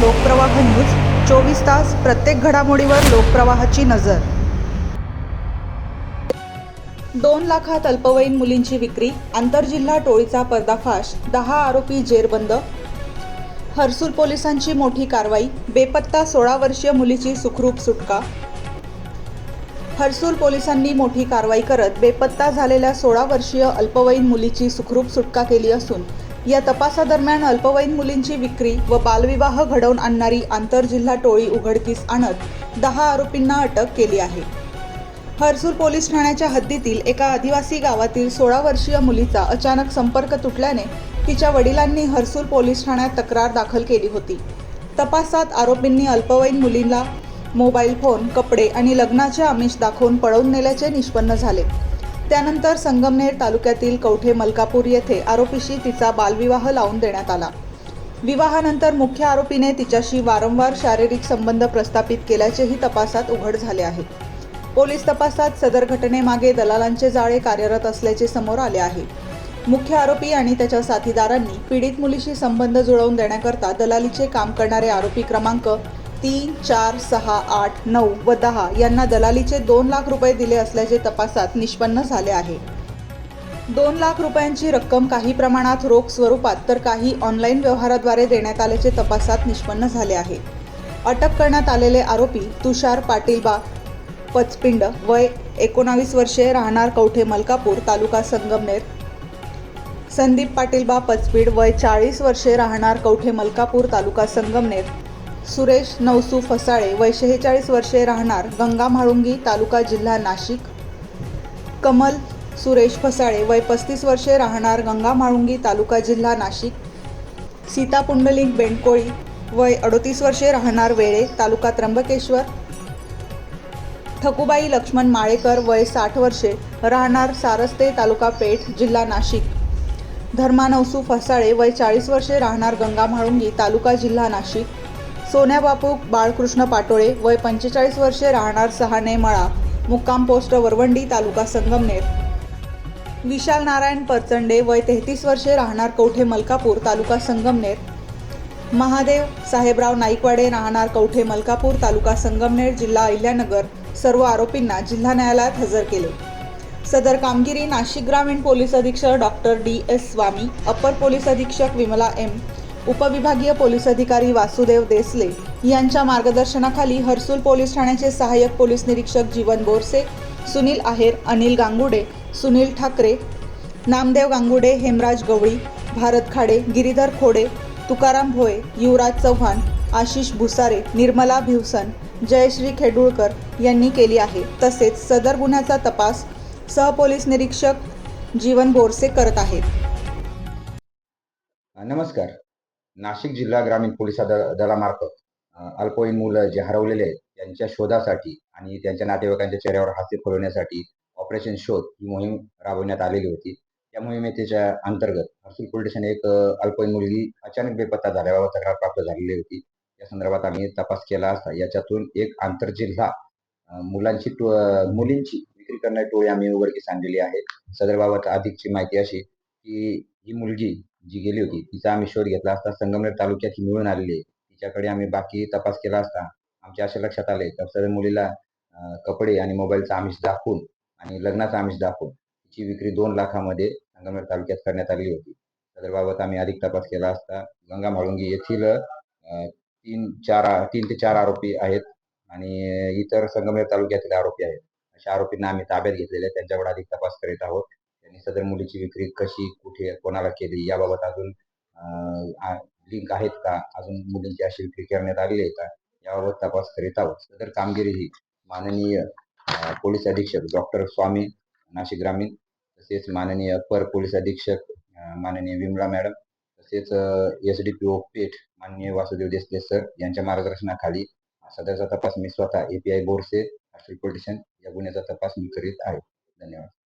Lokpravah news 24 तास प्रत्येक घडामोडीवर लोकप्रवाहाची नजर। 2 लाखात अल्पवयीन मुलींची विक्री, आंतरजिल्हा टोळीचा पर्दाफाश, 10 आरोपी जेरबंद। हर्सूल पोलिसांची मोठी कारवाई, बेपत्ता 16 वर्षीय मुलीची सुखरूप सुटका। हर्सूल पोलिसांनी मोठी कारवाई करत बेपत्ता झालेल्या 16 वर्षीय अल्पवयीन मुलीची सुखरूप सुटका केली असून या तपासादरम्यान अल्पवयीन मुलींची विक्री व बालविवाह घडवून आणणारी आंतरजिल्हा टोळी उघडकीस आणत 10 आरोपींना अटक केली आहे। हर्सूल पोलीस ठाण्याच्या हद्दीतील एका आदिवासी गावातील 16 वर्षीय मुलीचा अचानक संपर्क तुटल्याने तिच्या वडिलांनी हर्सूल पोलीस ठाण्यात तक्रार दाखल केली होती। तपासात आरोपींनी अल्पवयीन मुलीला मोबाईल फोन, कपडे आणि लग्नाचे आमिष दाखवून पळवून नेल्याचे निष्पन्न झाले। त्यानंतर संगमनेर तालुक्यातील कवठे मलकापूर येथे आरोपीशी तिचा बालविवाह लावून देण्यात आला। विवाहानंतर मुख्य आरोपीने तिच्याशी वारंवार शारीरिक संबंध प्रस्थापित केल्याचेही तपासात उघड झाले आहे। पोलीस तपासात सदर घटनेमागे दलालांचे जाळे कार्यरत असल्याचे समोर आले आहे। मुख्य आरोपी आणि त्याच्या साथीदारांनी पीडित मुलीशी संबंध जुळवून देण्याकरता दलालीचे काम करणारे आरोपी क्रमांक 3, 4, 6, 8, 9 व 10 यांना दलालीचे 2 लाख रुपये दिले असल्याचे तपासात निष्पन्न झाले आहे। 2 लाख रुपयांची रक्कम काही प्रमाणात रोख स्वरूपात तर काही ऑनलाईन व्यवहाराद्वारे देण्यात आल्याचे तपासात निष्पन्न झाले आहे। अटक करण्यात आलेले आरोपी तुषार पाटीलबा पचपिंड वय 19 वर्षे राहणार कवठे मलकापूर तालुका संगमनेर, संदीप पाटीलबा पचपीड वय 40 वर्षे राहणार कवठे मलकापूर तालुका संगमनेर, सुरेश नवसू फसाळे वय 46 वर्षे राहणार गंगा म्हाळुंगी तालुका जिल्हा नाशिक, कमल सुरेश फसाळे वय 35 वर्षे राहणार गंगा म्हाळुंगी तालुका जिल्हा नाशिक, सीता पुंडलिक बेंडकोळी वय 38 वर्षे राहणार वेळे तालुका त्र्यंबकेश्वर, ठकुबाई लक्ष्मण माळेकर वय 60 वर्षे राहणार सारस्ते तालुका पेठ जिल्हा नाशिक, धर्मा नवसू फसाळे वय 40 वर्षे राहणार गंगा म्हाळुंगी तालुका जिल्हा नाशिक, सोन्या बापू बाळकृष्ण पाटोळे वय 45 वर्षे राहणार सहाणे मळा मुक्काम पोस्ट वरवंडी तालुका संगमनेर, विशाल नारायण परचंडे वय 33 वर्षे राहणार कवठे मलकापूर तालुका संगमनेर, महादेव साहेबराव नाईकवाडे राहणार कवठे मलकापूर तालुका संगमनेर जिल्हा अहिल्यानगर सर्व आरोपींना जिल्हा न्यायालयात हजर केले। सदर कामगिरी नाशिक ग्रामीण पोलीस अधीक्षक डॉक्टर DS स्वामी, अपर पोलीस अधीक्षक विमला M, उपविभागीय पोलीस अधिकारी वासुदेव देसले यांच्या मार्गदर्शनाखाली हर्सूल पोलीस ठाण्याचे सहाय्यक पोलीस निरीक्षक जीवन बोरसे, सुनील आहेर, अनिल गांगुडे, सुनील ठाकरे, नामदेव गांगुडे, हेमराज गवळी, भारत खाडे, गिरीधर खोडे, तुकाराम भोये, युवराज चव्हाण, आशिष भुसारे, निर्मला भिवसन, जयश्री खेडुळकर यांनी केली आहे। तसेच सदर गुन्ह्याचा तपास सहपोलीस निरीक्षक जीवन बोरसे करत आहेत। नमस्कार। नाशिक जिल्हा ग्रामीण पोलीस दलामार्फत अल्पवयीन मुलं जे हरवलेले आहेत त्यांच्या शोधासाठी आणि त्यांच्या नातेवाईकांच्या चेहऱ्यावर हास्य फुलवण्यासाठी ऑपरेशन शोध ही मोहीम राबवण्यात आलेली होती। त्या मोहिमेच्या अंतर्गत हर्सूल पोलीस स्टेशन एक अल्पवयीन मुलगी अचानक बेपत्ता झाल्याबाबत तक्रार प्राप्त झालेली होती। या संदर्भात आम्ही तपास केला असता याच्यातून एक आंतरजिल्हा मुलींची विक्री करणारी टोळी आम्ही उघडकीस आणलेली आहे। सदरबाबत अधिकची माहिती अशी की ही मुलगी जी गेली होती तिचा आम्ही शोध घेतला असता संगमनेर तालुक्यात ही मिळून आलेली आहे। तिच्याकडे आम्ही बाकी तपास केला असता आमच्या असे लक्षात आले तर सदर मुलीला कपडे आणि मोबाईलचा आमिष दाखवून आणि लग्नाचा आमिष दाखवून तिची विक्री 2 लाखामध्ये संगमनेर तालुक्यात करण्यात आली होती। सदरबाबत आम्ही अधिक तपास केला असता गंगा म्हाळुंगी येथील 3 ते 4 आरोपी आहेत आणि इतर संगमनेर तालुक्यातील आरोपी आहेत। अशा आरोपींना आम्ही ताब्यात घेतलेले, त्यांच्यावर अधिक तपास करीत आहोत। त्यांनी सदर मुलीची विक्री कशी, कुठे, कोणाला केली याबाबत अजून लिंक आहेत का, अजून मुलींची अशी विक्री करण्यात आलेली आहे का याबाबत तपास करीत आहोत। सदर कामगिरी ही माननीय पोलीस अधीक्षक डॉक्टर स्वामी नाशिक ग्रामीण, तसेच माननीय अपर पोलीस अधीक्षक माननीय विमला मॅडम, तसेच SDPO पेठ माननीय वासुदेव देसले सर यांच्या मार्गदर्शनाखाली सदरचा तपास मी स्वतः API Borse Harsul police station या गुन्ह्याचा तपास मी करीत आहे। धन्यवाद।